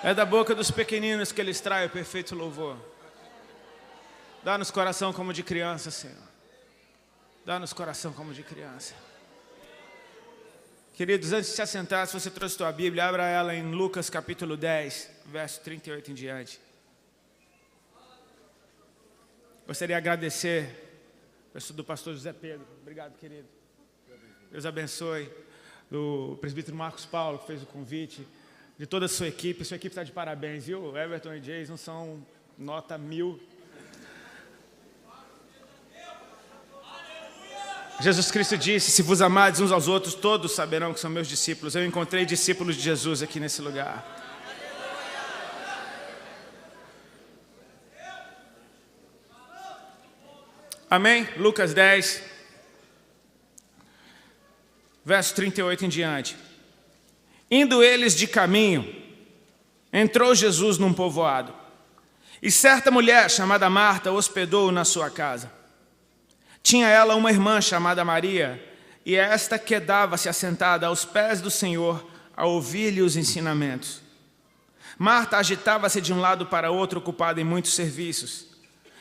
É da boca dos pequeninos que Ele extrai o perfeito louvor. Dá-nos coração como de criança, Senhor. Dá-nos coração como de criança. Queridos, antes de se assentar, se você trouxe sua Bíblia, abra ela em Lucas capítulo 10, verso 38 em diante. Gostaria de agradecer do pastor José Pedro. Obrigado, querido. Deus abençoe. Do presbítero Marcos Paulo, que fez o convite. De toda a sua equipe está de parabéns, viu? Everton e Jason são nota 1000. Jesus Cristo disse: se vos amardes uns aos outros, todos saberão que são meus discípulos. Eu encontrei discípulos de Jesus aqui nesse lugar. Amém? Lucas 10, verso 38 em diante. Indo eles de caminho, entrou Jesus num povoado, e certa mulher chamada Marta hospedou-o na sua casa. Tinha ela uma irmã chamada Maria, e esta quedava-se assentada aos pés do Senhor a ouvir-lhe os ensinamentos. Marta agitava-se de um lado para outro, ocupada em muitos serviços.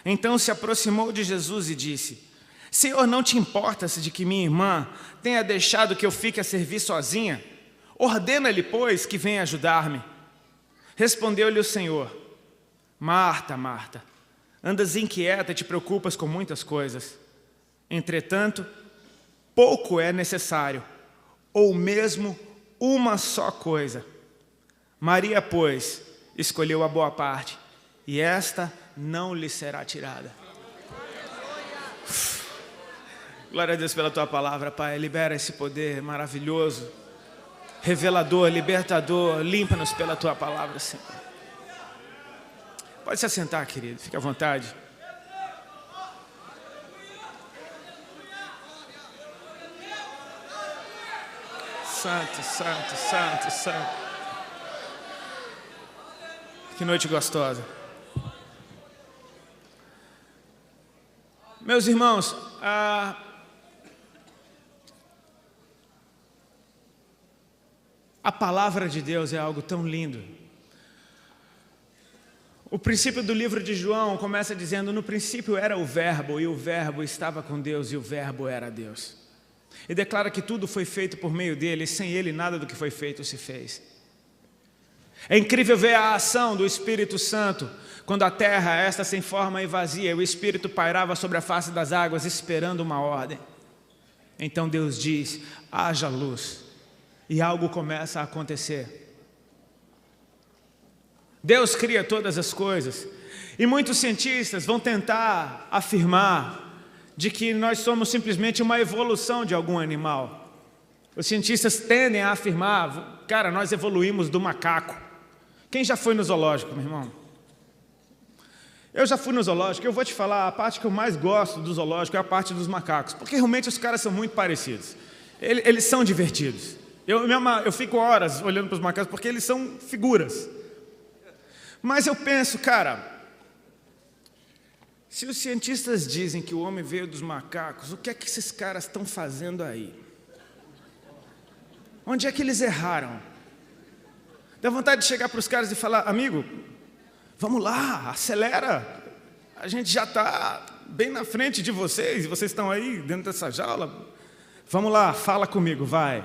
Então se aproximou de Jesus e disse: Senhor, não te importas de que minha irmã tenha deixado que eu fique a servir sozinha? Ordena-lhe, pois, que venha ajudar-me. Respondeu-lhe o Senhor: Marta, Marta, andas inquieta e te preocupas com muitas coisas. Entretanto, pouco é necessário, ou mesmo uma só coisa. Maria, pois, escolheu a boa parte, e esta não lhe será tirada. Glória a Deus pela tua palavra, Pai. Libera esse poder maravilhoso, revelador, libertador. Limpa-nos pela tua palavra, Senhor. Pode se assentar, querido. Fique à vontade. Santo, santo, santo, santo. Que noite gostosa. Meus irmãos, a palavra de Deus é algo tão lindo. O princípio do livro de João começa dizendo: no princípio era o verbo, e o verbo estava com Deus, e o verbo era Deus. E declara que tudo foi feito por meio dele, e sem ele nada do que foi feito se fez. É incrível ver a ação do Espírito Santo, quando a terra, esta sem forma e vazia, o Espírito pairava sobre a face das águas, esperando uma ordem. Então Deus diz: haja luz, e algo começa a acontecer. Deus cria todas as coisas, e muitos cientistas vão tentar afirmar de que nós somos simplesmente uma evolução de algum animal. Os cientistas tendem a afirmar: cara, nós evoluímos do macaco. Quem já foi no zoológico, meu irmão? Eu já fui no zoológico. Eu vou te falar, a parte que eu mais gosto do zoológico é a parte dos macacos, porque realmente os caras são muito parecidos. Eles são divertidos. Eu fico horas olhando para os macacos, porque eles são figuras. Mas eu penso, cara, se os cientistas dizem que o homem veio dos macacos, o que é que esses caras estão fazendo aí? Onde é que eles erraram? Dá vontade de chegar para os caras e falar: amigo, vamos lá, acelera. A gente já está bem na frente de vocês, e vocês estão aí dentro dessa jaula. Vamos lá, fala comigo, vai.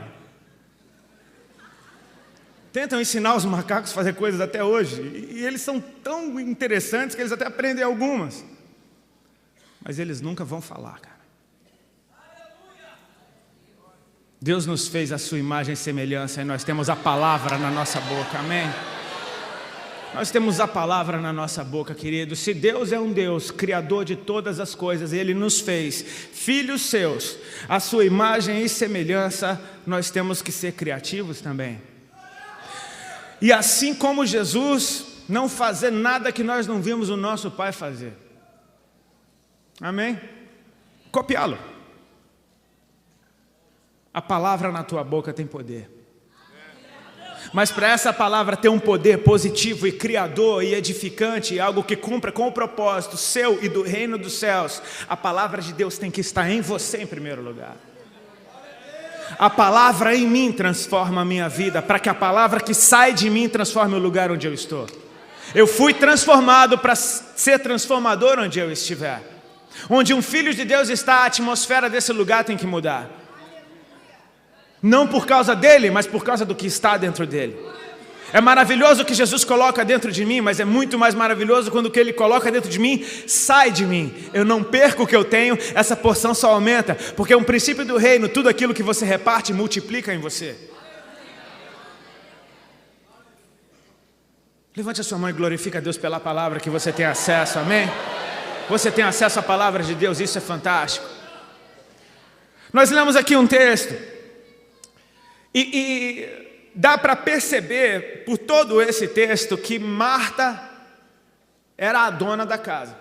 Tentam ensinar os macacos a fazer coisas até hoje, e eles são tão interessantes que eles até aprendem algumas. Mas eles nunca vão falar, cara. Deus nos fez a sua imagem e semelhança, e nós temos a palavra na nossa boca, amém? Nós temos a palavra na nossa boca, querido. Se Deus é um Deus, criador de todas as coisas, Ele nos fez filhos seus, a sua imagem e semelhança, nós temos que ser criativos também. E assim como Jesus, não fazer nada que nós não vimos o nosso Pai fazer. Amém? Copiá-lo. A palavra na tua boca tem poder. Mas para essa palavra ter um poder positivo e criador e edificante, algo que cumpra com o propósito seu e do reino dos céus, a palavra de Deus tem que estar em você em primeiro lugar. A palavra em mim transforma a minha vida, para que a palavra que sai de mim transforme o lugar onde eu estou. Eu fui transformado para ser transformador onde eu estiver. Onde um filho de Deus está, a atmosfera desse lugar tem que mudar. Não por causa dele, mas por causa do que está dentro dele. É maravilhoso o que Jesus coloca dentro de mim, mas é muito mais maravilhoso quando o que Ele coloca dentro de mim sai de mim. Eu não perco o que eu tenho, essa porção só aumenta, porque é um princípio do reino, tudo aquilo que você reparte multiplica em você. Levante a sua mão e glorifica a Deus pela palavra que você tem acesso, amém? Você tem acesso à palavra de Deus, isso é fantástico. Nós lemos aqui um texto, e dá para perceber por todo esse texto que Marta era a dona da casa.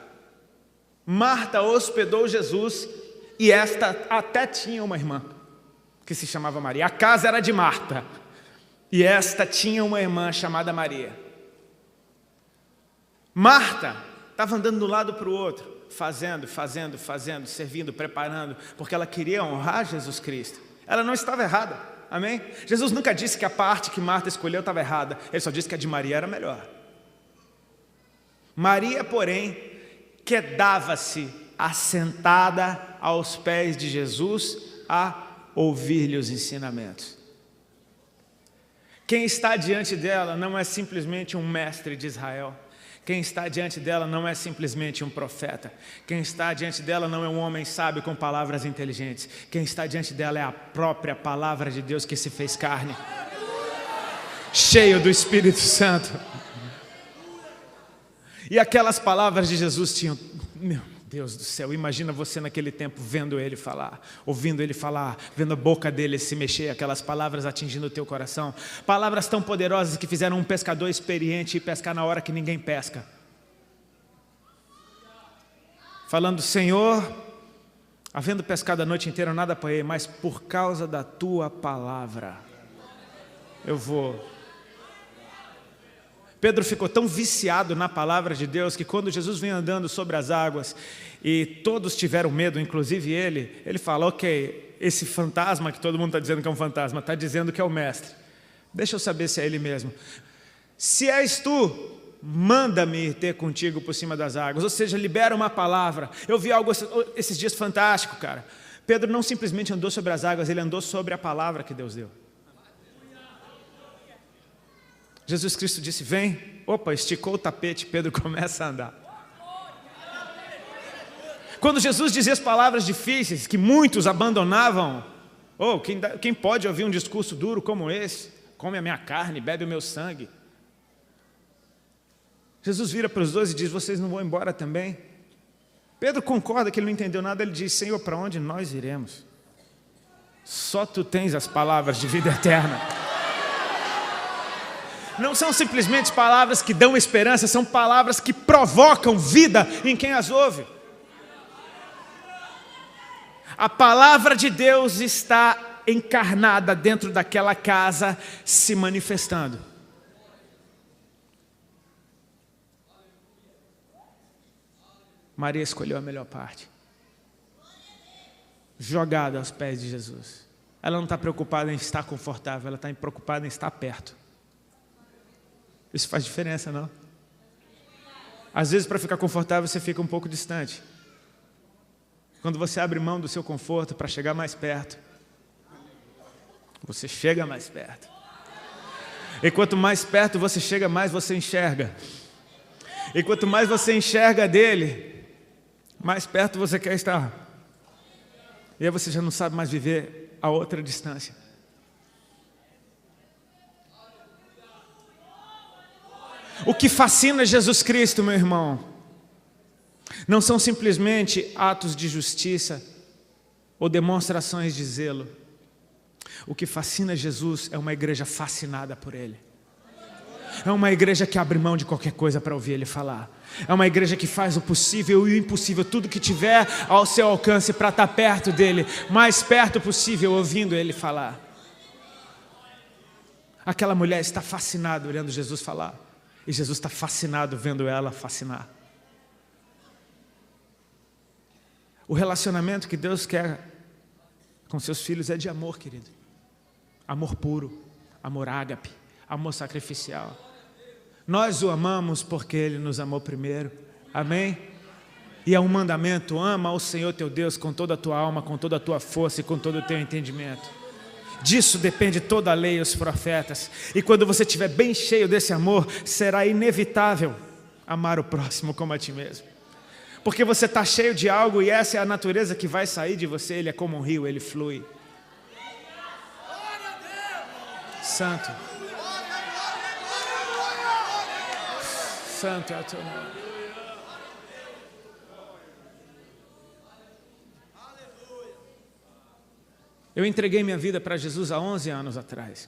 Marta hospedou Jesus e esta até tinha uma irmã que se chamava Maria. A casa era de Marta e esta tinha uma irmã chamada Maria. Marta estava andando de um lado para o outro, fazendo, servindo, preparando, porque ela queria honrar Jesus Cristo. Ela não estava errada. Amém? Jesus nunca disse que a parte que Marta escolheu estava errada. Ele só disse que a de Maria era melhor. Maria, porém, quedava-se assentada aos pés de Jesus a ouvir-lhe os ensinamentos. Quem está diante dela não é simplesmente um mestre de Israel. Quem está diante dela não é simplesmente um profeta. Quem está diante dela não é um homem sábio com palavras inteligentes. Quem está diante dela é a própria palavra de Deus que se fez carne, cheio do Espírito Santo. E aquelas palavras de Jesus tinham... Meu Deus do céu, imagina você naquele tempo vendo ele falar, ouvindo ele falar, vendo a boca dele se mexer, aquelas palavras atingindo o teu coração. Palavras tão poderosas que fizeram um pescador experiente ir pescar na hora que ninguém pesca. Falando: Senhor, havendo pescado a noite inteira, nada apanhei, mas por causa da tua palavra eu vou. Pedro ficou tão viciado na palavra de Deus que quando Jesus vem andando sobre as águas e todos tiveram medo, inclusive ele fala: ok, esse fantasma que todo mundo está dizendo que é um fantasma, está dizendo que é o mestre. Deixa eu saber se é ele mesmo. Se és tu, manda-me ter contigo por cima das águas. Ou seja, libera uma palavra. Eu vi algo esses dias fantástico, cara. Pedro não simplesmente andou sobre as águas, ele andou sobre a palavra que Deus deu. Jesus Cristo disse: vem. Opa, esticou o tapete, Pedro começa a andar. Quando Jesus dizia as palavras difíceis, que muitos abandonavam, quem pode ouvir um discurso duro como esse? Come a minha carne, bebe o meu sangue. Jesus vira para os dois e diz: vocês não vão embora também? Pedro concorda que ele não entendeu nada, ele diz: Senhor, para onde nós iremos? Só tu tens as palavras de vida eterna. Não são simplesmente palavras que dão esperança, são palavras que provocam vida em quem as ouve. A palavra de Deus está encarnada dentro daquela casa, se manifestando. Maria escolheu a melhor parte, jogada aos pés de Jesus. Ela não está preocupada em estar confortável, ela está preocupada em estar perto. Isso faz diferença, não? Às vezes, para ficar confortável, você fica um pouco distante. Quando você abre mão do seu conforto para chegar mais perto, você chega mais perto. E quanto mais perto você chega, mais você enxerga. E quanto mais você enxerga dele, mais perto você quer estar. E aí você já não sabe mais viver a outra distância. O que fascina Jesus Cristo, meu irmão, não são simplesmente atos de justiça ou demonstrações de zelo. O que fascina Jesus é uma igreja fascinada por Ele. É uma igreja que abre mão de qualquer coisa para ouvir Ele falar. É uma igreja que faz o possível e o impossível, tudo que tiver ao seu alcance para estar perto dEle, mais perto possível, ouvindo Ele falar. Aquela mulher está fascinada olhando Jesus falar. E Jesus está fascinado vendo ela fascinar. O relacionamento que Deus quer com seus filhos é de amor, querido. Amor puro, amor ágape, amor sacrificial. Nós o amamos porque Ele nos amou primeiro. Amém? E é um mandamento: ama ao Senhor teu Deus com toda a tua alma, com toda a tua força e com todo o teu entendimento. Disso depende toda a lei e os profetas. E quando você estiver bem cheio desse amor, será inevitável amar o próximo como a ti mesmo. Porque você está cheio de algo e essa é a natureza que vai sair de você. Ele é como um rio, ele flui. Santo. Santo é o teu nome. Eu entreguei minha vida para Jesus há 11 anos atrás.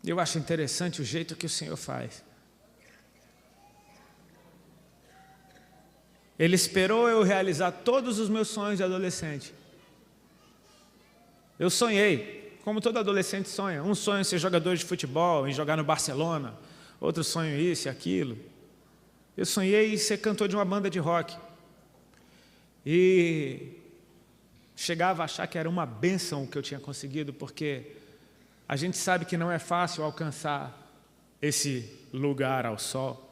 Eu acho interessante o jeito que o Senhor faz. Ele esperou eu realizar todos os meus sonhos de adolescente. Eu sonhei, como todo adolescente sonha. Um sonho em ser jogador de futebol, em jogar no Barcelona. Outro sonho isso e aquilo. Eu sonhei em ser cantor de uma banda de rock. E chegava a achar que era uma bênção o que eu tinha conseguido, porque a gente sabe que não é fácil alcançar esse lugar ao sol.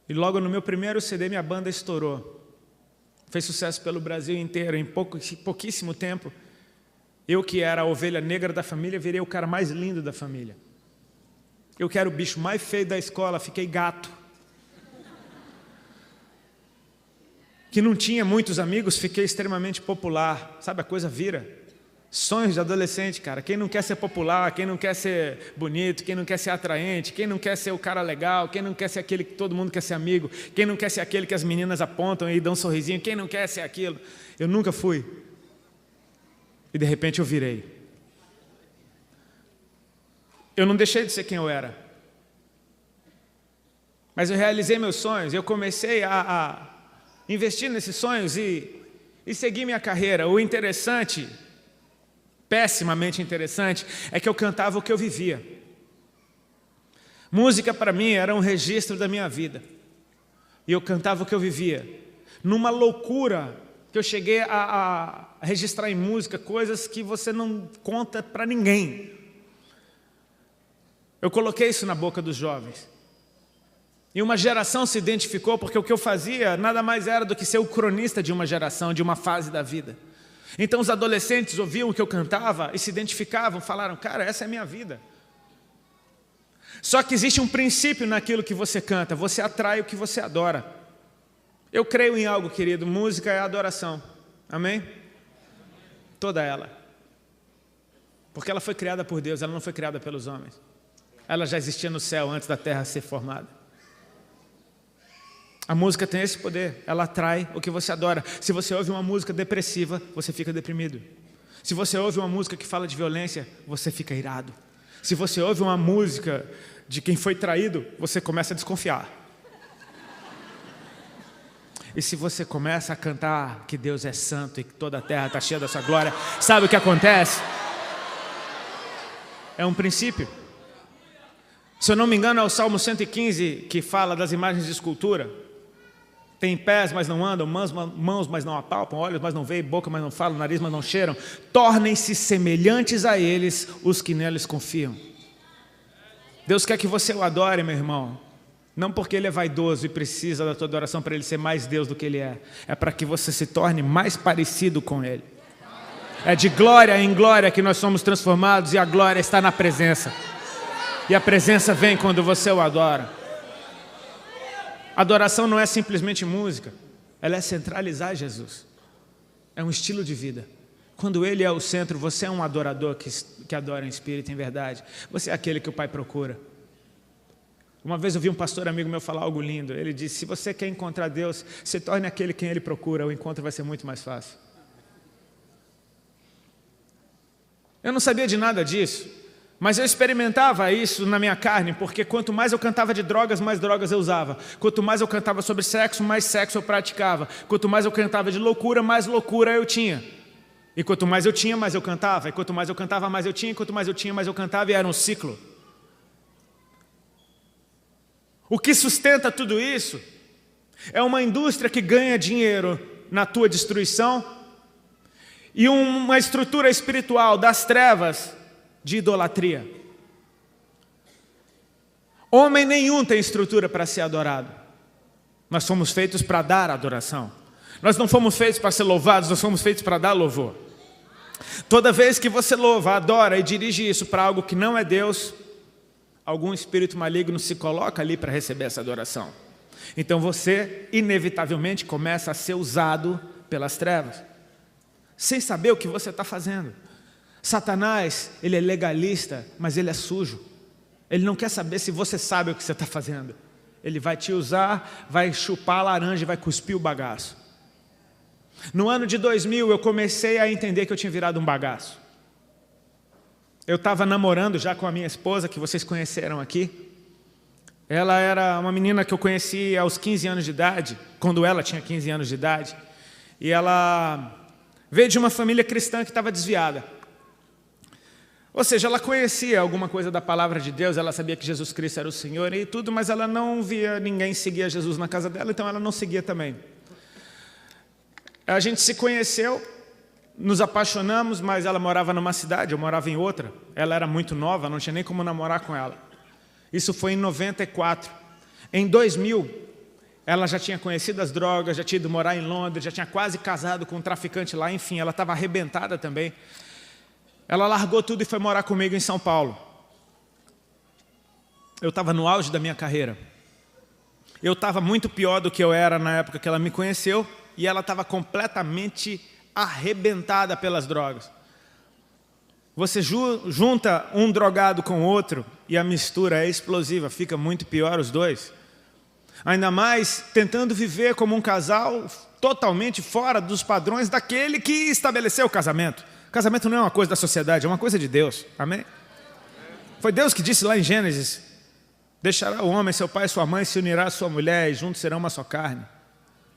E logo no meu primeiro CD, minha banda estourou. Fez sucesso pelo Brasil inteiro. Em pouquíssimo tempo, eu que era a ovelha negra da família, virei o cara mais lindo da família. Eu que era o bicho mais feio da escola, fiquei gato. Que não tinha muitos amigos, fiquei extremamente popular. Sabe, a coisa vira. Sonhos de adolescente, cara. Quem não quer ser popular, quem não quer ser bonito, quem não quer ser atraente, quem não quer ser o cara legal, quem não quer ser aquele que todo mundo quer ser amigo, quem não quer ser aquele que as meninas apontam e dão um sorrisinho, quem não quer ser aquilo. Eu nunca fui. E de repente eu virei. Eu não deixei de ser quem eu era. Mas eu realizei meus sonhos, eu comecei a investir nesses sonhos e seguir minha carreira. O interessante, pessimamente interessante, é que eu cantava o que eu vivia. Música para mim era um registro da minha vida. E eu cantava o que eu vivia. Numa loucura que eu cheguei a registrar em música coisas que você não conta para ninguém. Eu coloquei isso na boca dos jovens. E uma geração se identificou porque o que eu fazia nada mais era do que ser o cronista de uma geração, de uma fase da vida. Então os adolescentes ouviam o que eu cantava e se identificavam, falaram: cara, essa é a minha vida. Só que existe um princípio naquilo que você canta, você atrai o que você adora. Eu creio em algo, querido, música é adoração, amém? Toda ela. Porque ela foi criada por Deus, ela não foi criada pelos homens. Ela já existia no céu antes da terra ser formada. A música tem esse poder, ela atrai o que você adora. Se você ouve uma música depressiva, você fica deprimido. Se você ouve uma música que fala de violência, você fica irado. Se você ouve uma música de quem foi traído, você começa a desconfiar. E se você começa a cantar que Deus é santo e que toda a terra está cheia da sua glória, sabe o que acontece? É um princípio. Se eu não me engano, é o Salmo 115 que fala das imagens de escultura. Tem pés, mas não andam, mãos, mas não apalpam, olhos, mas não veem, boca, mas não falam, nariz, mas não cheiram. Tornem-se semelhantes a eles os que neles confiam. Deus quer que você o adore, meu irmão. Não porque Ele é vaidoso e precisa da tua adoração para Ele ser mais Deus do que Ele é. É para que você se torne mais parecido com Ele. É de glória em glória que nós somos transformados e a glória está na presença. E a presença vem quando você o adora. Adoração não é simplesmente música, ela é centralizar Jesus. É um estilo de vida. Quando Ele é o centro, você é um adorador que adora em espírito e em verdade. Você é aquele que o Pai procura. Uma vez eu vi um pastor amigo meu falar algo lindo. Ele disse: se você quer encontrar Deus, se torne aquele quem Ele procura, o encontro vai ser muito mais fácil. Eu não sabia de nada disso, mas eu experimentava isso na minha carne, porque quanto mais eu cantava de drogas, mais drogas eu usava. Quanto mais eu cantava sobre sexo, mais sexo eu praticava. Quanto mais eu cantava de loucura, mais loucura eu tinha. E quanto mais eu tinha, mais eu cantava. E quanto mais eu cantava, mais eu tinha. E quanto mais eu tinha, mais eu cantava. E era um ciclo. O que sustenta tudo isso é uma indústria que ganha dinheiro na tua destruição e uma estrutura espiritual das trevas de idolatria. Homem nenhum tem estrutura para ser adorado. Nós fomos feitos para dar adoração. Nós não fomos feitos para ser louvados, nós fomos feitos para dar louvor. Toda vez que você louva, adora e dirige isso para algo que não é Deus, algum espírito maligno se coloca ali para receber essa adoração. Então você, inevitavelmente, começa a ser usado pelas trevas, sem saber o que você está fazendo. Satanás, ele é legalista, mas ele é sujo. Ele não quer saber se você sabe o que você está fazendo. Ele vai te usar, vai chupar a laranja e vai cuspir o bagaço. No ano de 2000, eu comecei a entender que eu tinha virado um bagaço. Eu estava namorando já com a minha esposa, que vocês conheceram aqui. Ela era uma menina que eu conheci aos 15 anos de idade, quando ela tinha 15 anos de idade. E ela veio de uma família cristã que estava desviada. Ou seja, ela conhecia alguma coisa da palavra de Deus, ela sabia que Jesus Cristo era o Senhor e tudo, mas ela não via ninguém seguir a Jesus na casa dela, então ela não seguia também. A gente se conheceu, nos apaixonamos, mas ela morava numa cidade, eu morava em outra. Ela era muito nova, não tinha nem como namorar com ela. Isso foi em 94. Em 2000, ela já tinha conhecido as drogas, já tinha ido morar em Londres, já tinha quase casado com um traficante lá, enfim, ela estava arrebentada também. Ela largou tudo e foi morar comigo em São Paulo. Eu estava no auge da minha carreira. Eu estava muito pior do que eu era na época que ela me conheceu, e ela estava completamente arrebentada pelas drogas. Você junta um drogado com o outro e a mistura é explosiva, fica muito pior os dois. Ainda mais tentando viver como um casal totalmente fora dos padrões daquele que estabeleceu o casamento. O casamento não é uma coisa da sociedade, é uma coisa de Deus. Amém? Foi Deus que disse lá em Gênesis: deixará o homem, seu pai e sua mãe, se unirá à sua mulher e juntos serão uma só carne.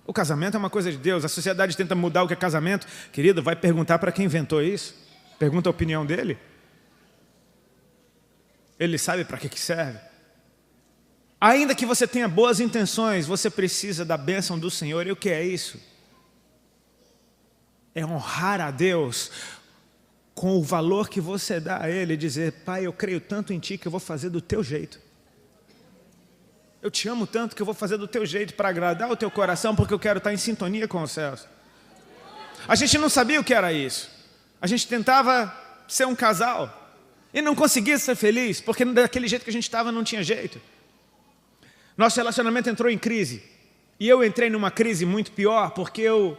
O casamento é uma coisa de Deus. A sociedade tenta mudar o que é casamento. Querido, vai perguntar para quem inventou isso. Pergunta a opinião dele. Ele sabe para que serve. Ainda que você tenha boas intenções, você precisa da bênção do Senhor. E o que é isso? É honrar a Deus com o valor que você dá a Ele e dizer: Pai, eu creio tanto em Ti que eu vou fazer do Teu jeito. Eu te amo tanto que eu vou fazer do Teu jeito para agradar o Teu coração, porque eu quero estar em sintonia com os céus. A gente não sabia o que era isso. A gente tentava ser um casal e não conseguia ser feliz, porque daquele jeito que a gente estava não tinha jeito. Nosso relacionamento entrou em crise. E eu entrei numa crise muito pior, porque eu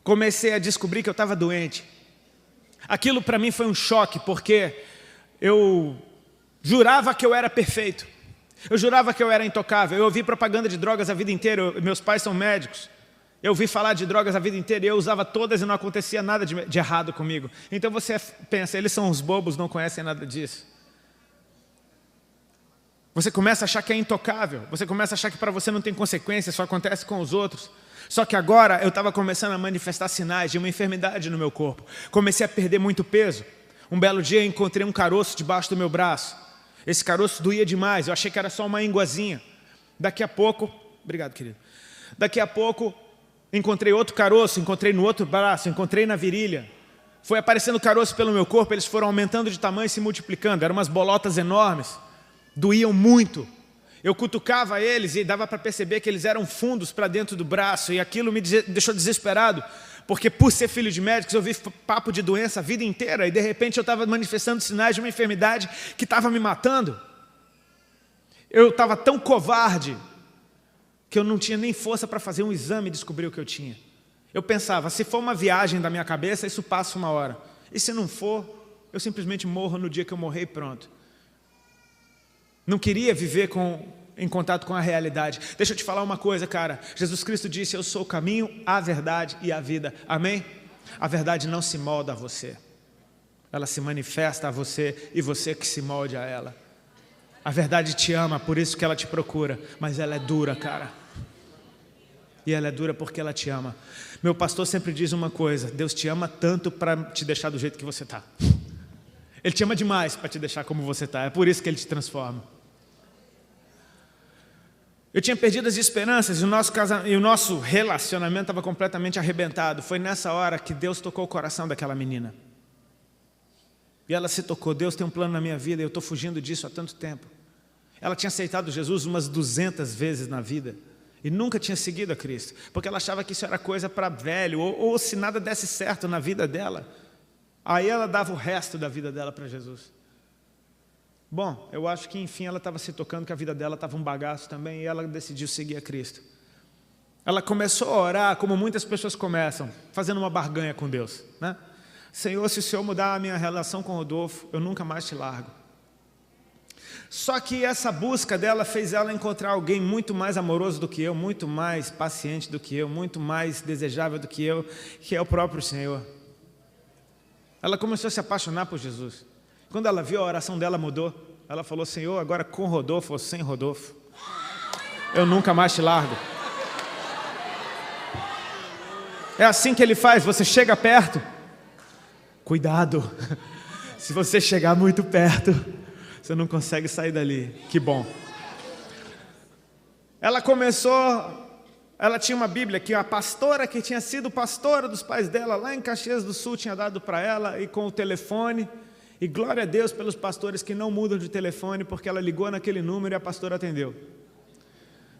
comecei a descobrir que eu estava doente. Aquilo para mim foi um choque, porque eu jurava que eu era perfeito. Eu jurava que eu era intocável. Eu ouvi propaganda de drogas a vida inteira. Meus pais são médicos. Eu ouvi falar de drogas a vida inteira e eu usava todas e não acontecia nada de errado comigo. Então você pensa, eles são uns bobos, não conhecem nada disso. Você começa a achar que é intocável. Você começa a achar que para você não tem consequências, só acontece com os outros. Só que agora eu estava começando a manifestar sinais de uma enfermidade no meu corpo. Comecei a perder muito peso. Um belo dia eu encontrei um caroço debaixo do meu braço. Esse caroço doía demais, eu achei que era só uma ínguazinha. Daqui a pouco, obrigado querido. Daqui a pouco encontrei outro caroço, encontrei no outro braço, encontrei na virilha. Foi aparecendo caroço pelo meu corpo, eles foram aumentando de tamanho e se multiplicando. Eram umas bolotas enormes, doíam muito. Eu cutucava eles e dava para perceber que eles eram fundos para dentro do braço. E aquilo me deixou desesperado, porque por ser filho de médicos eu vi papo de doença a vida inteira. E de repente eu estava manifestando sinais de uma enfermidade que estava me matando. Eu estava tão covarde que eu não tinha nem força para fazer um exame e descobrir o que eu tinha. Eu pensava, se for uma viagem da minha cabeça, isso passa uma hora. E se não for, eu simplesmente morro no dia que eu morrer e pronto. Não queria viver em contato com a realidade. Deixa eu te falar uma coisa, cara. Jesus Cristo disse: eu sou o caminho, a verdade e a vida. Amém? A verdade não se molda a você. Ela se manifesta a você e você que se molde a ela. A verdade te ama, por isso que ela te procura. Mas ela é dura, cara. E ela é dura porque ela te ama. Meu pastor sempre diz uma coisa: Deus te ama tanto para te deixar do jeito que você está. Ele te ama demais para te deixar como você está. É por isso que Ele te transforma. Eu tinha perdido as esperanças e o nosso relacionamento estava completamente arrebentado. Foi nessa hora que Deus tocou o coração daquela menina. E ela se tocou: Deus tem um plano na minha vida e eu estou fugindo disso há tanto tempo. Ela tinha aceitado Jesus umas 200 vezes na vida e nunca tinha seguido a Cristo, porque ela achava que isso era coisa para velho, ou se nada desse certo na vida dela, aí ela dava o resto da vida dela para Jesus. Bom, eu acho que enfim ela estava se tocando que a vida dela estava um bagaço também, e ela decidiu seguir a Cristo. Ela começou a orar como muitas pessoas começam, fazendo uma barganha com Deus, né? Senhor, se o Senhor mudar a minha relação com o Rodolfo, eu nunca mais te largo. Só que essa busca dela fez ela encontrar alguém muito mais amoroso do que eu, muito mais paciente do que eu, muito mais desejável do que eu, que é o próprio Senhor. Ela começou a se apaixonar por Jesus. Quando ela viu, a oração dela mudou. Ela falou: Senhor, agora com Rodolfo ou sem Rodolfo, eu nunca mais te largo. É assim que Ele faz. Você chega perto, cuidado, se você chegar muito perto, você não consegue sair dali. Que bom. Ela tinha uma Bíblia que a pastora que tinha sido pastora dos pais dela lá em Caxias do Sul tinha dado para ela, e com o telefone. E glória a Deus pelos pastores que não mudam de telefone, porque ela ligou naquele número e a pastora atendeu.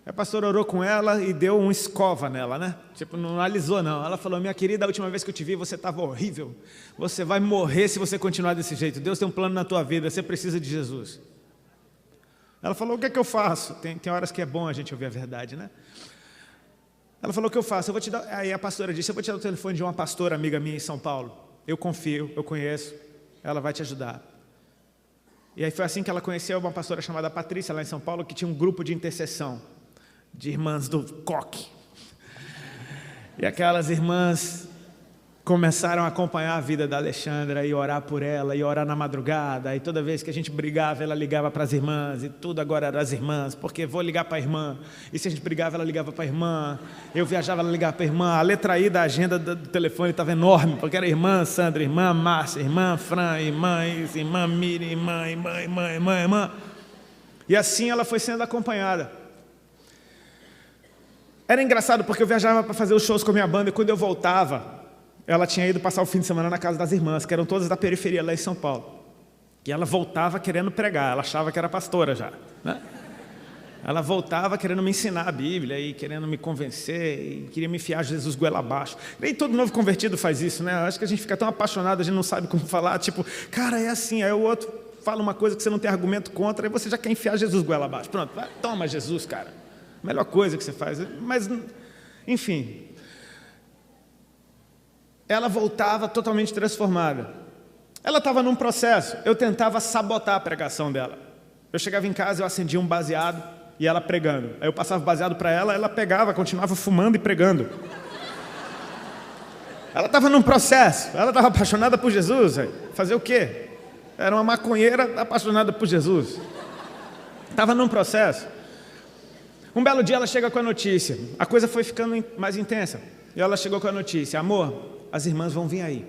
A pastora orou com ela e deu um escova nela, né? Tipo, não alisou não. Ela falou: minha querida, a última vez que eu te vi você estava horrível. Você vai morrer se você continuar desse jeito. Deus tem um plano na tua vida, você precisa de Jesus. Ela falou: o que é que eu faço? Tem horas que é bom a gente ouvir a verdade, né? Ela falou: o que eu faço? Eu vou te dar... Aí a pastora disse: eu vou te dar o telefone de uma pastora amiga minha em São Paulo. Eu confio, eu conheço, ela vai te ajudar. E aí foi assim que ela conheceu uma pastora chamada Patrícia, lá em São Paulo, que tinha um grupo de intercessão de irmãs do coque. E aquelas irmãs começaram a acompanhar a vida da Alexandra e orar por ela, e orar na madrugada, e toda vez que a gente brigava, ela ligava para as irmãs, e tudo agora era as irmãs, porque vou ligar para a irmã, e se a gente brigava, ela ligava para a irmã, eu viajava, ela ligava para a irmã, a letra I da agenda do telefone estava enorme, porque era irmã Sandra, irmã Márcia, irmã Fran, irmã Isa, irmã Miriam, irmã. E assim ela foi sendo acompanhada. Era engraçado porque eu viajava para fazer os shows com a minha banda, e quando eu voltava, ela tinha ido passar o fim de semana na casa das irmãs, que eram todas da periferia lá em São Paulo. E ela voltava querendo pregar, ela achava que era pastora já, né? Ela voltava querendo me ensinar a Bíblia, e querendo me convencer, e queria me enfiar Jesus goela abaixo. Nem todo novo convertido faz isso, né? Acho que a gente fica tão apaixonado, a gente não sabe como falar, tipo, cara, é assim, aí o outro fala uma coisa que você não tem argumento contra, aí você já quer enfiar Jesus goela abaixo. Pronto, vai, toma Jesus, cara. Melhor coisa que você faz. Mas, enfim, ela voltava totalmente transformada. Ela estava num processo. Eu tentava sabotar a pregação dela. Eu chegava em casa, eu acendia um baseado e ela pregando. Aí eu passava o baseado para ela, ela pegava, continuava fumando e pregando. Ela estava num processo. Ela estava apaixonada por Jesus. Fazer o quê? Era uma maconheira apaixonada por Jesus. Estava num processo. Um belo dia ela chega com a notícia. A coisa foi ficando mais intensa. E ela chegou com a notícia: amor, as irmãs vão vir aí.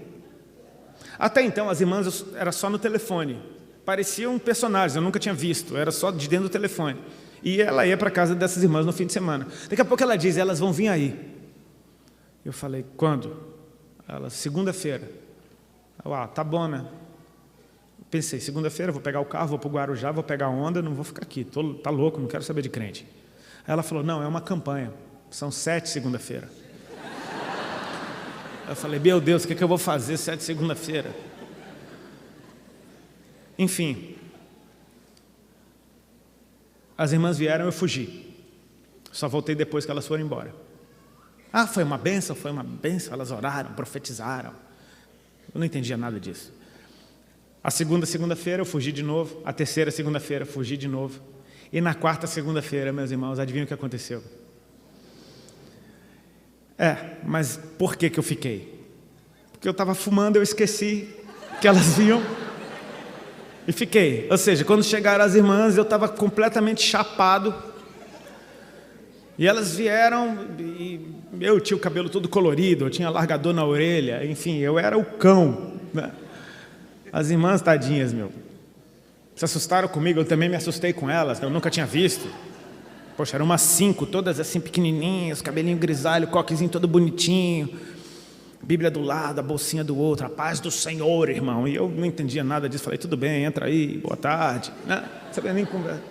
Até então as irmãs era só no telefone. Pareciam personagens, eu nunca tinha visto. Era só de dentro do telefone. E ela ia para a casa dessas irmãs no fim de semana. Daqui a pouco ela diz: elas vão vir aí. Eu falei: quando? Ela: segunda-feira. Tá bom, né? Pensei: segunda-feira vou pegar o carro, vou para o Guarujá, vou pegar a onda, não vou ficar aqui. Tá louco, não quero saber de crente. Aí ela falou: não, é uma campanha. São 7 segunda-feira. Eu falei: meu Deus, o que eu vou fazer 7 segunda-feira? Enfim. As irmãs vieram, eu fugi. Só voltei depois que elas foram embora. Foi uma bênção, elas oraram, profetizaram. Eu não entendia nada disso. A segunda-feira eu fugi de novo. A terceira segunda-feira fugi de novo. E na quarta segunda-feira, meus irmãos, adivinham o que aconteceu? Mas por que eu fiquei? Porque eu estava fumando, eu esqueci que elas vinham e fiquei. Ou seja, quando chegaram as irmãs, eu estava completamente chapado. E elas vieram e eu tinha o cabelo todo colorido, eu tinha largador na orelha, enfim, eu era o cão, né? As irmãs, tadinhas, se assustaram comigo, eu também me assustei com elas, eu nunca tinha visto. Poxa, eram umas 5, todas assim pequenininhas, cabelinho grisalho, coquezinho todo bonitinho, Bíblia do lado, a bolsinha do outro, a paz do Senhor, irmão. E eu não entendia nada disso, falei, tudo bem, entra aí, boa tarde. Não sabia nem conversar.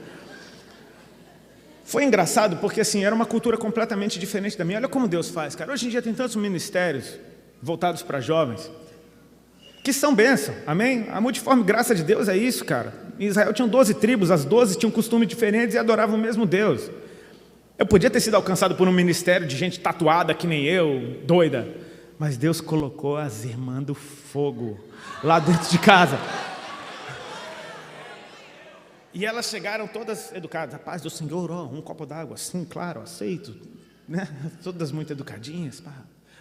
Foi engraçado porque assim, era uma cultura completamente diferente da minha. Olha como Deus faz, cara. Hoje em dia tem tantos ministérios voltados para jovens que são bênção, amém? A multiforme graça de Deus é isso, cara. Em Israel tinham 12 tribos, as 12 tinham costumes diferentes e adoravam o mesmo Deus. Eu podia ter sido alcançado por um ministério de gente tatuada que nem eu, doida, mas Deus colocou as irmãs do fogo lá dentro de casa. E elas chegaram todas educadas, a paz do Senhor, um copo d'água, sim, claro, aceito, né? Todas muito educadinhas. Pá.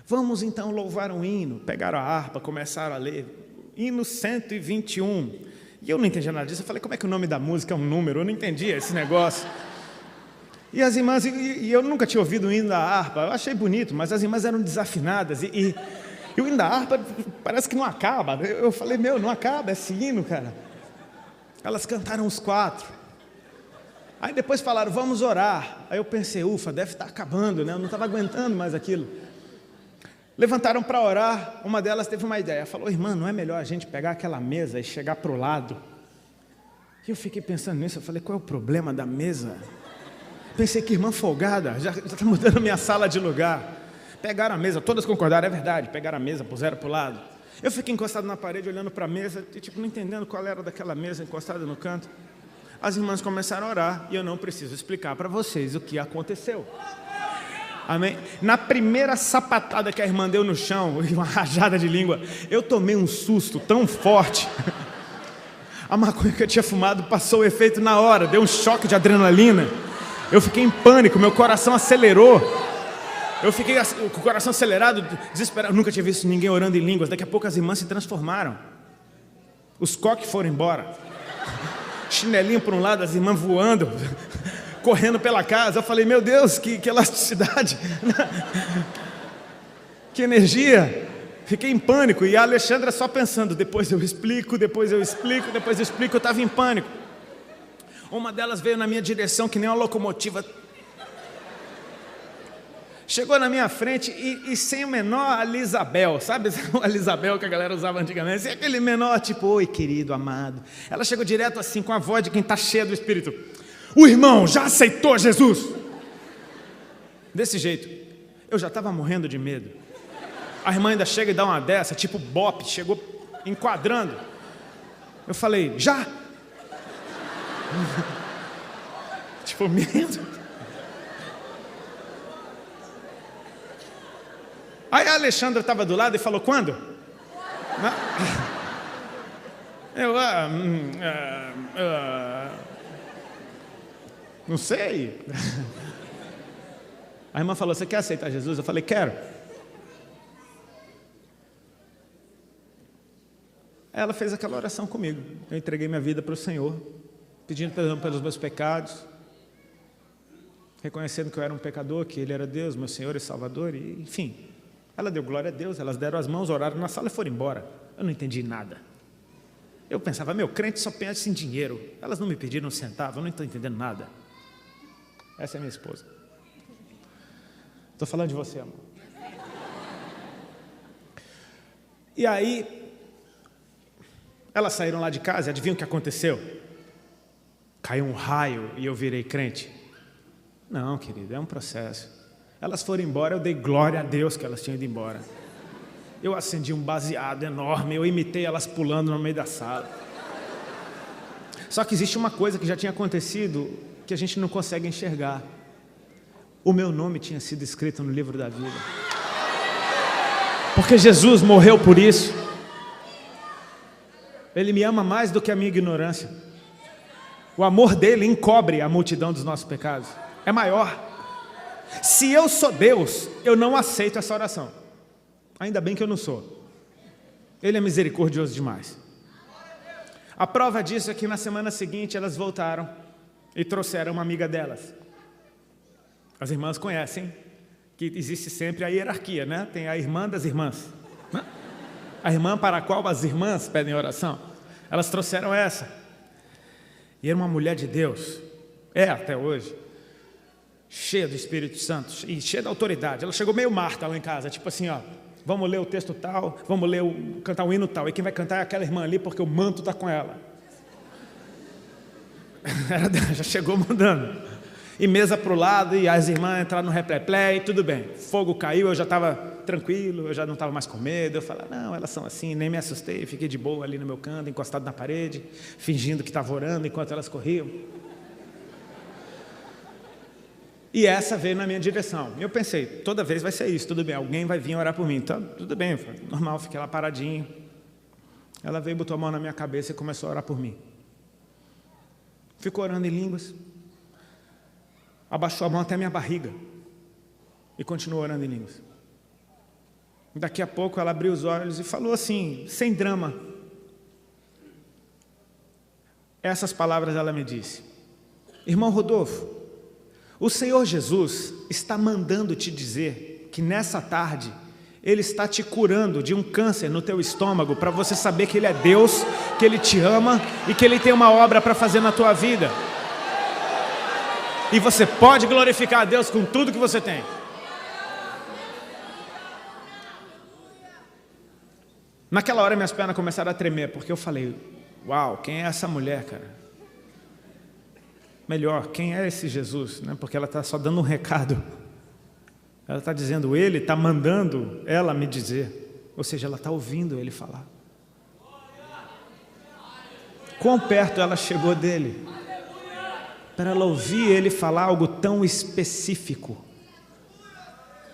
Vamos então louvar um hino. Pegaram a harpa, começaram a ler, hino 121. E eu não entendia nada disso, eu falei, como é que o nome da música é um número? Eu não entendia esse negócio. E as irmãs, e eu nunca tinha ouvido o hino da harpa, eu achei bonito, mas as irmãs eram desafinadas, e o hino da harpa parece que não acaba. Eu falei, não acaba esse hino, cara. Elas cantaram os 4. Aí depois falaram, vamos orar. Aí eu pensei, ufa, deve estar acabando, né? Eu não estava aguentando mais aquilo. Levantaram para orar, uma delas teve uma ideia. Falou, irmã, não é melhor a gente pegar aquela mesa e chegar para o lado? E eu fiquei pensando nisso, eu falei, qual é o problema da mesa? Pensei que irmã folgada, já está mudando a minha sala de lugar. Pegaram a mesa, todas concordaram, é verdade, pegaram a mesa, puseram para o lado. Eu fiquei encostado na parede, olhando para a mesa, não entendendo qual era daquela mesa, encostada no canto. As irmãs começaram a orar, e eu não preciso explicar para vocês o que aconteceu. Amém? Na primeira sapatada que a irmã deu no chão, uma rajada de língua, eu tomei um susto tão forte. A maconha que eu tinha fumado passou o efeito na hora, deu um choque de adrenalina. Eu fiquei em pânico, meu coração acelerou. Eu fiquei com o coração acelerado, desesperado. Eu nunca tinha visto ninguém orando em línguas. Daqui a pouco as irmãs se transformaram. Os coques foram embora. Chinelinho por um lado, as irmãs voando, correndo pela casa. Eu falei, meu Deus, que elasticidade. Que energia. Fiquei em pânico. E a Alexandra só pensando, depois eu explico. Eu estava em pânico. Uma delas veio na minha direção que nem uma locomotiva. Chegou na minha frente e sem o menor Alisabel, sabe o Alisabel que a galera usava antigamente? E aquele menor tipo, oi querido, amado. Ela chegou direto assim com a voz de quem está cheio do Espírito. O irmão já aceitou Jesus? Desse jeito. Eu já estava morrendo de medo. A irmã ainda chega e dá uma dessa, tipo bop, chegou enquadrando. Eu falei, já? Tipo, medo. Aí a Alexandra estava do lado e falou, quando? Eu, não sei. A irmã falou, você quer aceitar Jesus? Eu falei, quero. Ela fez aquela oração comigo. Eu entreguei minha vida para o Senhor, pedindo perdão pelos meus pecados, reconhecendo que eu era um pecador, que Ele era Deus, meu Senhor e Salvador, e enfim. Ela deu glória a Deus, elas deram as mãos, oraram na sala e foram embora. Eu não entendi nada. Eu pensava, crente só pensa em dinheiro. Elas não me pediram um centavo, eu não estou entendendo nada. Essa é minha esposa. Estou falando de você, amor. E aí, elas saíram lá de casa e adivinham o que aconteceu? Caiu um raio e eu virei crente. Não, querido, é um processo. Elas foram embora, eu dei glória a Deus que elas tinham ido embora. Eu acendi um baseado enorme, eu imitei elas pulando no meio da sala. Só que existe uma coisa que já tinha acontecido, que a gente não consegue enxergar. O meu nome tinha sido escrito no livro da vida. Porque Jesus morreu por isso. Ele me ama mais do que a minha ignorância. O amor dele encobre a multidão dos nossos pecados. É maior. Se eu sou Deus, eu não aceito essa oração. Ainda bem que eu não sou. Ele é misericordioso demais. A prova disso é que na semana seguinte elas voltaram e trouxeram uma amiga delas. As irmãs conhecem que existe sempre a hierarquia, né? Tem a irmã das irmãs, né? A irmã para a qual as irmãs pedem oração. Elas trouxeram essa. E era uma mulher de Deus. É até hoje. cheia do Espírito Santo e cheia da autoridade. Ela chegou meio Marta lá em casa, tipo assim, ó, vamos ler o texto tal, vamos cantar o hino tal, e quem vai cantar é aquela irmã ali, porque o manto está com ela. Já chegou mandando. E mesa para o lado, e as irmãs entraram no replé, e tudo bem. Fogo caiu, eu já estava tranquilo, eu já não estava mais com medo. Eu falei, não, elas são assim, nem me assustei. Fiquei de boa ali no meu canto, encostado na parede, fingindo que estava orando enquanto elas corriam. E essa veio na minha direção. E eu pensei, toda vez vai ser isso, tudo bem, alguém vai vir orar por mim. Então, tudo bem, foi normal, fiquei lá paradinho. Ela veio, botou a mão na minha cabeça e começou a orar por mim. Ficou orando em línguas. Abaixou a mão até a minha barriga. E continuou orando em línguas. Daqui a pouco ela abriu os olhos e falou assim, sem drama. Essas palavras ela me disse: irmão Rodolfo, o Senhor Jesus está mandando te dizer que nessa tarde Ele está te curando de um câncer no teu estômago, para você saber que Ele é Deus, que Ele te ama e que Ele tem uma obra para fazer na tua vida. E você pode glorificar a Deus com tudo que você tem. Naquela hora minhas pernas começaram a tremer, porque eu falei, uau, quem é essa mulher, cara? Melhor, quem é esse Jesus? Né? Porque ela está só dando um recado. Ela está dizendo, Ele está mandando ela me dizer. Ou seja, ela está ouvindo Ele falar. Quão perto ela chegou dele, para ela ouvir Ele falar algo tão específico.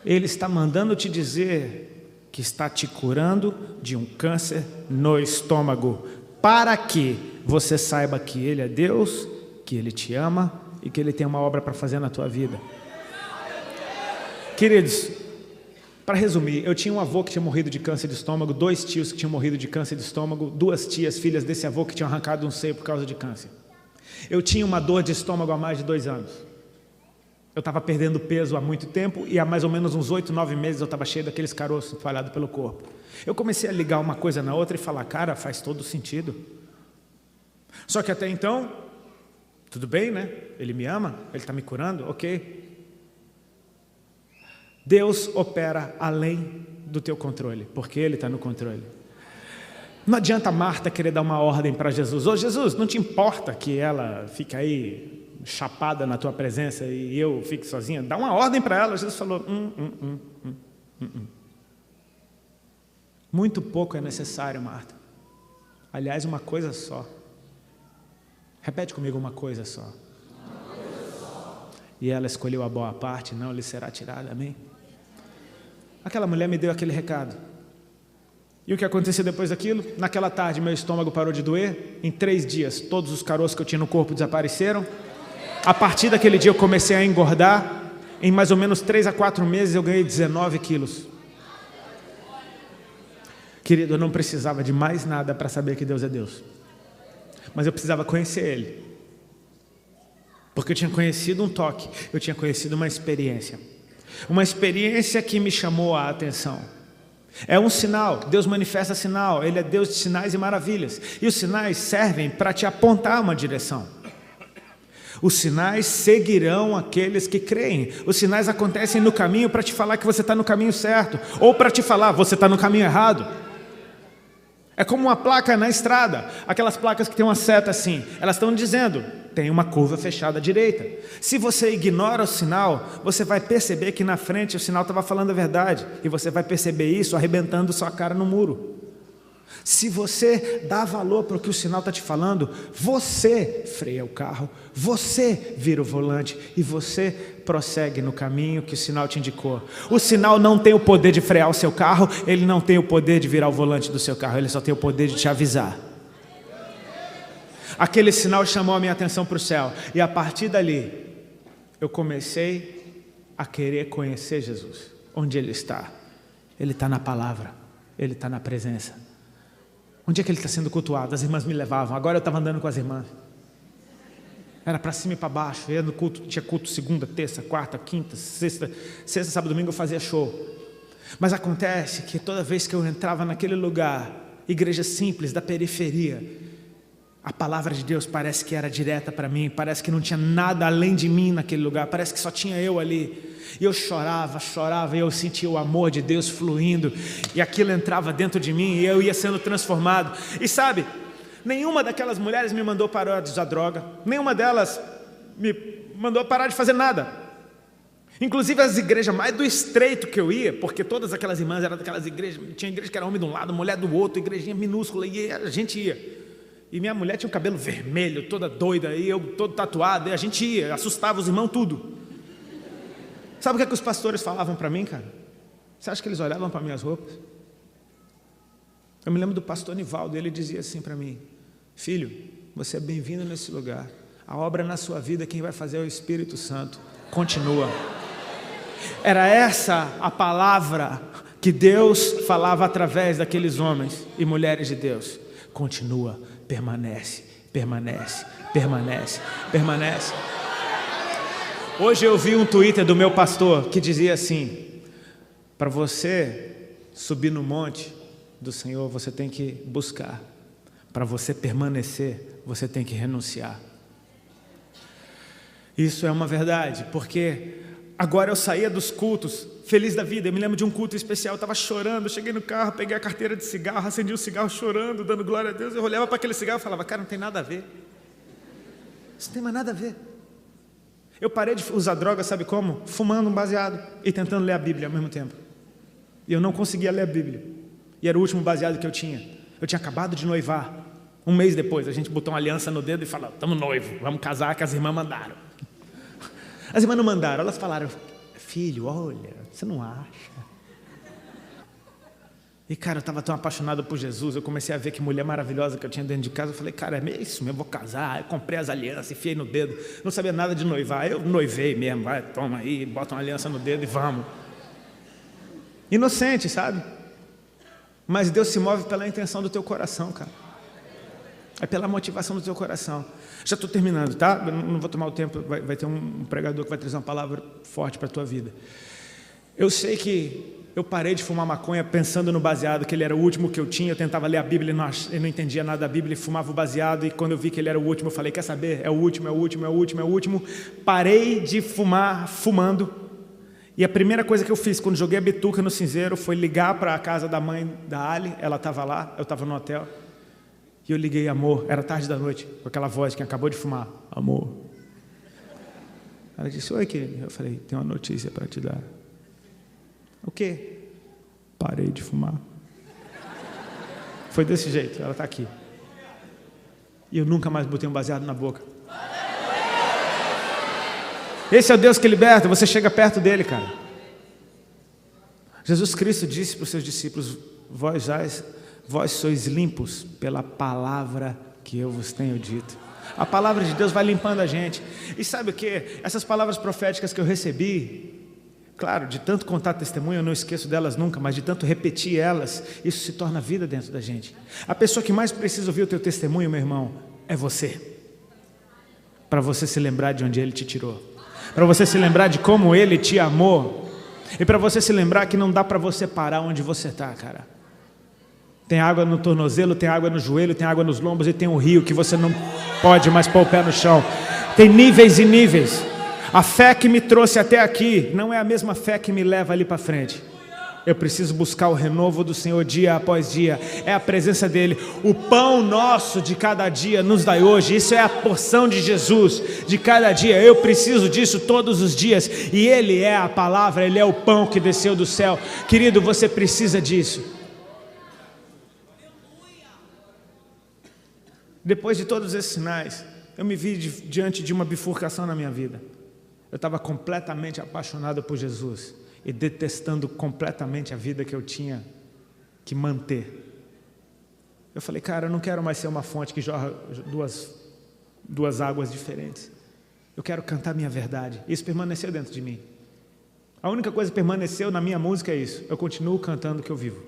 Ele está mandando te dizer que está te curando de um câncer no estômago, para que você saiba que Ele é Deus, que Ele te ama e que Ele tem uma obra para fazer na tua vida. Queridos, para resumir, eu tinha um avô que tinha morrido de câncer de estômago, 2 tios que tinham morrido de câncer de estômago, 2 tias, filhas desse avô que tinham arrancado um seio por causa de câncer. Eu tinha uma dor de estômago há mais de 2 anos. Eu estava perdendo peso há muito tempo e há mais ou menos uns 8, 9 meses eu estava cheio daqueles caroços espalhados pelo corpo. Eu comecei a ligar uma coisa na outra e falar, cara, faz todo sentido. Só que até então, tudo bem, né? Ele me ama, Ele está me curando, ok. Deus opera além do teu controle, porque Ele está no controle. Não adianta Marta querer dar uma ordem para Jesus. Ô Jesus, não te importa que ela fique aí chapada na tua presença e eu fique sozinha? Dá uma ordem para ela. Jesus falou, Muito pouco é necessário, Marta. Aliás, uma coisa só. Repete comigo, uma coisa só. E ela escolheu a boa parte, não lhe será tirada, amém? Aquela mulher me deu aquele recado. E o que aconteceu depois daquilo? Naquela tarde meu estômago parou de doer. Em 3 dias todos os caroços que eu tinha no corpo desapareceram. A partir daquele dia eu comecei a engordar. Em mais ou menos 3 a 4 meses eu ganhei 19 quilos. Querido, eu não precisava de mais nada para saber que Deus é Deus. Mas eu precisava conhecer Ele. Porque eu tinha conhecido um toque, eu tinha conhecido uma experiência. Uma experiência que me chamou a atenção. É um sinal, Deus manifesta sinal, Ele é Deus de sinais e maravilhas. E os sinais servem para te apontar uma direção. Os sinais seguirão aqueles que creem. Os sinais acontecem no caminho para te falar que você está no caminho certo, ou para te falar, você está no caminho errado. É como uma placa na estrada, aquelas placas que tem uma seta assim, elas estão dizendo, tem uma curva fechada à direita. Se você ignora o sinal, você vai perceber que na frente o sinal estava falando a verdade, e você vai perceber isso arrebentando sua cara no muro. Se você dá valor para o que o sinal está te falando, você freia o carro, você vira o volante e você prossegue no caminho que o sinal te indicou. O sinal não tem o poder de frear o seu carro, ele não tem o poder de virar o volante do seu carro, ele só tem o poder de te avisar. Aquele sinal chamou a minha atenção para o céu, e a partir dali eu comecei a querer conhecer Jesus. Onde Ele está? Ele está na palavra, Ele está na presença. Onde é que Ele está sendo cultuado? As irmãs me levavam, agora eu estava andando com as irmãs. Era para cima e para baixo, ia no culto, tinha culto segunda, terça, quarta, quinta, sexta, sábado, domingo eu fazia show. Mas acontece que toda vez que eu entrava naquele lugar, igreja simples da periferia, A palavra de Deus parece que era direta para mim, parece que não tinha nada além de mim naquele lugar, parece que só tinha eu ali. E eu chorava, e eu sentia o amor de Deus fluindo, e aquilo entrava dentro de mim, e eu ia sendo transformado. E sabe, nenhuma daquelas mulheres me mandou parar de usar droga, nenhuma delas me mandou parar de fazer nada. Inclusive as igrejas mais do estreito que eu ia, porque todas aquelas irmãs eram daquelas igrejas, tinha igreja que era homem de um lado, mulher do outro, igrejinha minúscula, e a gente ia. E minha mulher tinha o cabelo vermelho, toda doida, e eu todo tatuado, e a gente ia, assustava os irmãos tudo. Sabe o que os pastores falavam para mim, cara? Você acha que eles olhavam para minhas roupas? Eu me lembro do pastor Nivaldo, ele dizia assim para mim: filho, você é bem-vindo nesse lugar, a obra na sua vida, quem vai fazer é o Espírito Santo, continua. Era essa a palavra que Deus falava através daqueles homens e mulheres de Deus. Continua, permanece, permanece, permanece, permanece. Hoje eu vi um Twitter do meu pastor que dizia assim: para você subir no monte do Senhor, você tem que buscar. Para você permanecer, você tem que renunciar. Isso é uma verdade, porque agora eu saía dos cultos feliz da vida. Eu me lembro de um culto especial, eu estava chorando, eu cheguei no carro, peguei a carteira de cigarro, acendi o cigarro chorando, dando glória a Deus. Eu olhava para aquele cigarro e falava: cara, não tem nada a ver. Isso não tem mais nada a ver. Eu parei de usar droga, sabe como? Fumando um baseado e tentando ler a Bíblia ao mesmo tempo. E eu não conseguia ler a Bíblia. E era o último baseado que eu tinha. Eu tinha acabado de noivar. Um mês depois, a gente botou uma aliança no dedo e falou: estamos noivos, vamos casar, que as irmãs mandaram. As irmãs não mandaram, elas falaram: filho, olha, você não acha? E cara, eu estava tão apaixonado por Jesus, eu comecei a ver que mulher maravilhosa que eu tinha dentro de casa. Eu falei: cara, é isso mesmo, eu vou casar. Eu comprei as alianças, enfiei no dedo, não sabia nada de noivar. Eu noivei mesmo, vai, toma aí, bota uma aliança no dedo e vamos. Inocente, sabe? Mas Deus se move pela intenção do teu coração, cara. É pela motivação do teu coração. Já estou terminando, tá? Eu não vou tomar o tempo, vai ter um pregador que vai trazer uma palavra forte para a tua vida. Eu sei que eu parei de fumar maconha pensando no baseado, que ele era o último que eu tinha. Eu tentava ler a Bíblia e não entendia nada da Bíblia, e fumava o baseado, e quando eu vi que ele era o último, eu falei: quer saber? É o último, é o último, é o último, é o último. Parei de fumar, fumando. E a primeira coisa que eu fiz quando joguei a bituca no cinzeiro foi ligar para a casa da mãe da Ali. Ela estava lá, eu estava no hotel. E eu liguei: amor, era tarde da noite, com aquela voz de quem acabou de fumar: amor. Ela disse: oi, querido. Eu falei: tenho uma notícia para te dar. O quê? Parei de fumar. Foi desse jeito, ela está aqui. E eu nunca mais botei um baseado na boca. Esse é o Deus que liberta, você chega perto dele, cara. Jesus Cristo disse para os seus discípulos: vós sois limpos pela palavra que eu vos tenho dito. A palavra de Deus vai limpando a gente. E sabe o que? Essas palavras proféticas que eu recebi, claro, de tanto contar testemunho, eu não esqueço delas nunca, mas de tanto repetir elas, isso se torna vida dentro da gente. A pessoa que mais precisa ouvir o teu testemunho, meu irmão, é você. Para você se lembrar de onde Ele te tirou. Para você se lembrar de como Ele te amou. E para você se lembrar que não dá para você parar onde você está, cara. Tem água no tornozelo, tem água no joelho, tem água nos lombos, e tem um rio que você não pode mais pôr o pé no chão. Tem níveis e níveis. A fé que me trouxe até aqui não é a mesma fé que me leva ali para frente. Eu preciso buscar o renovo do Senhor dia após dia. É a presença dEle. O pão nosso de cada dia nos dai hoje. Isso é a porção de Jesus de cada dia. Eu preciso disso todos os dias. E Ele é a palavra, Ele é o pão que desceu do céu. Querido, você precisa disso. Depois de todos esses sinais, eu me vi diante de uma bifurcação na minha vida. Eu estava completamente apaixonado por Jesus e detestando completamente a vida que eu tinha que manter. Eu falei: cara, eu não quero mais ser uma fonte que jorra duas águas diferentes. Eu quero cantar minha verdade. Isso permaneceu dentro de mim. A única coisa que permaneceu na minha música é isso: eu continuo cantando o que eu vivo.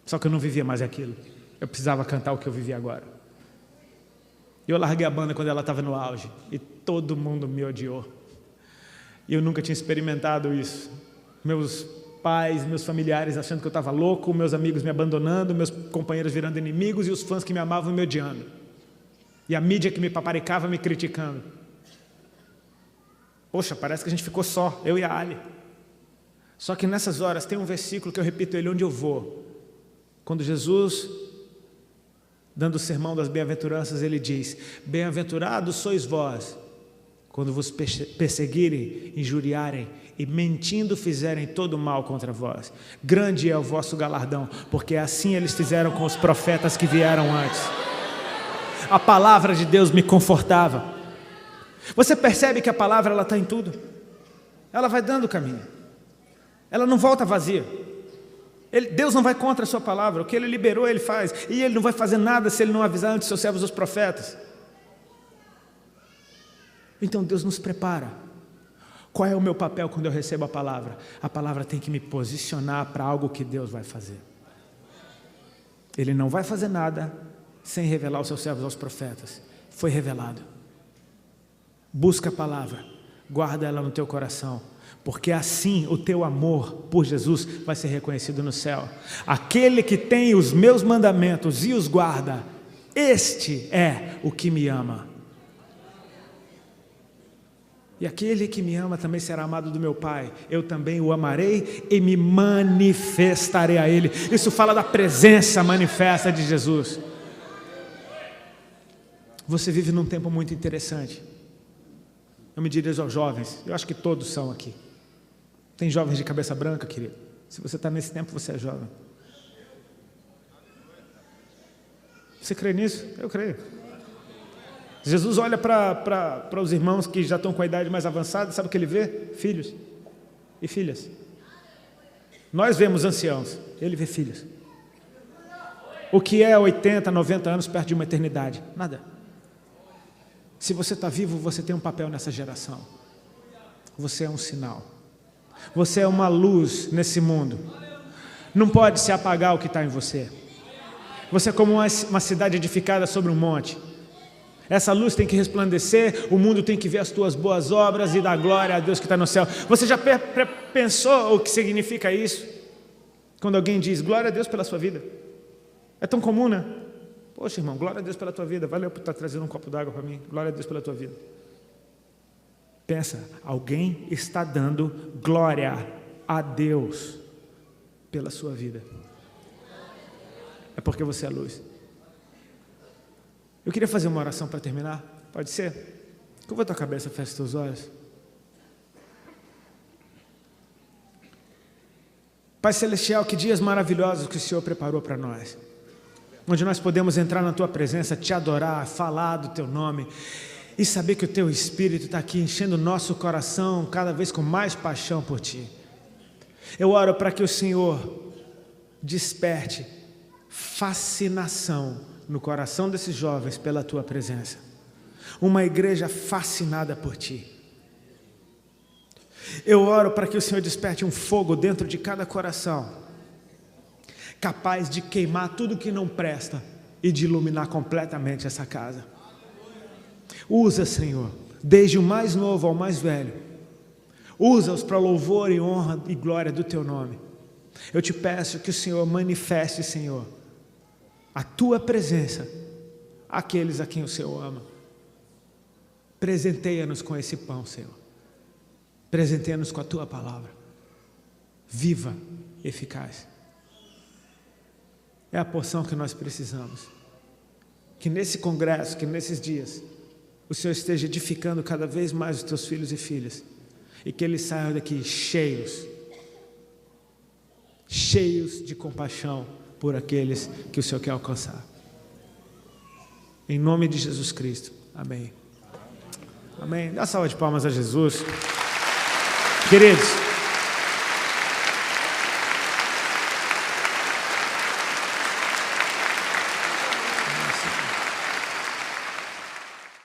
Só que eu não vivia mais aquilo. Eu precisava cantar o que eu vivia agora. Eu larguei a banda quando ela estava no auge e todo mundo me odiou. E eu nunca tinha experimentado isso. Meus pais, meus familiares achando que eu estava louco, meus amigos me abandonando, meus companheiros virando inimigos e os fãs que me amavam me odiando. E a mídia que me paparicava me criticando. Poxa, parece que a gente ficou só, eu e a Ali. Só que nessas horas tem um versículo que eu repito ele onde eu vou. Quando Jesus, dando o sermão das bem-aventuranças, ele diz: bem-aventurados sois vós, quando vos perseguirem, injuriarem e mentindo fizerem todo mal contra vós. Grande é o vosso galardão, porque assim eles fizeram com os profetas que vieram antes. A palavra de Deus me confortava. Você percebe que a palavra ela está em tudo? Ela vai dando o caminho. Ela não volta vazia. Deus não vai contra a sua palavra. O que Ele liberou, Ele faz. E Ele não vai fazer nada se Ele não avisar antes seus servos os profetas. Então Deus nos prepara. Qual é o meu papel quando eu recebo a palavra? A palavra tem que me posicionar para algo que Deus vai fazer. Ele não vai fazer nada sem revelar os seus servos aos profetas. Foi revelado. Busca a palavra, guarda ela no teu coração, porque assim o teu amor por Jesus vai ser reconhecido no céu. Aquele que tem os meus mandamentos e os guarda, este é o que me ama. E aquele que me ama também será amado do meu Pai. Eu também o amarei e me manifestarei a Ele. Isso fala da presença manifesta de Jesus. Você vive num tempo muito interessante. Eu me dirijo aos jovens, eu acho que todos são aqui. Tem jovens de cabeça branca, querido? Se você está nesse tempo, você é jovem. Você crê nisso? Eu creio. Jesus olha para os irmãos que já estão com a idade mais avançada, sabe o que Ele vê? Filhos e filhas. Nós vemos anciãos, Ele vê filhos. O que é 80, 90 anos perto de uma eternidade? Nada. Se você está vivo, você tem um papel nessa geração. Você é um sinal. Você é uma luz nesse mundo. Não pode se apagar o que está em você. Você é como uma cidade edificada sobre um monte. Essa luz tem que resplandecer, o mundo tem que ver as tuas boas obras e dar glória a Deus que está no céu. Você já pensou o que significa isso? Quando alguém diz, glória a Deus pela sua vida. É tão comum, né? Poxa, irmão, glória a Deus pela tua vida. Valeu por estar trazendo um copo d'água para mim. Glória a Deus pela tua vida. Pensa, alguém está dando glória a Deus pela sua vida. É porque você é luz. Eu queria fazer uma oração para terminar. Pode ser? Curva a tua cabeça, fecha os teus olhos. Pai Celestial, que dias maravilhosos que o Senhor preparou para nós. Onde nós podemos entrar na Tua presença, Te adorar, falar do Teu nome e saber que o Teu Espírito está aqui enchendo o nosso coração cada vez com mais paixão por Ti. Eu oro para que o Senhor desperte fascinação no coração desses jovens pela Tua presença. Uma igreja fascinada por Ti. Eu oro para que o Senhor desperte um fogo dentro de cada coração, capaz de queimar tudo que não presta e de iluminar completamente essa casa. Usa, Senhor, desde o mais novo ao mais velho. Usa-os para louvor e honra e glória do Teu nome. Eu Te peço que o Senhor manifeste, Senhor, a Tua presença àqueles a quem o Senhor ama. Presenteia-nos com esse pão, Senhor. Presenteia-nos com a Tua palavra. Viva, eficaz. É a porção que nós precisamos. Que nesse congresso, que nesses dias, o Senhor esteja edificando cada vez mais os Teus filhos e filhas. E que eles saiam daqui cheios de compaixão por aqueles que o Senhor quer alcançar. Em nome de Jesus Cristo. Amém. Amém. Dá salva de palmas a Jesus. Queridos,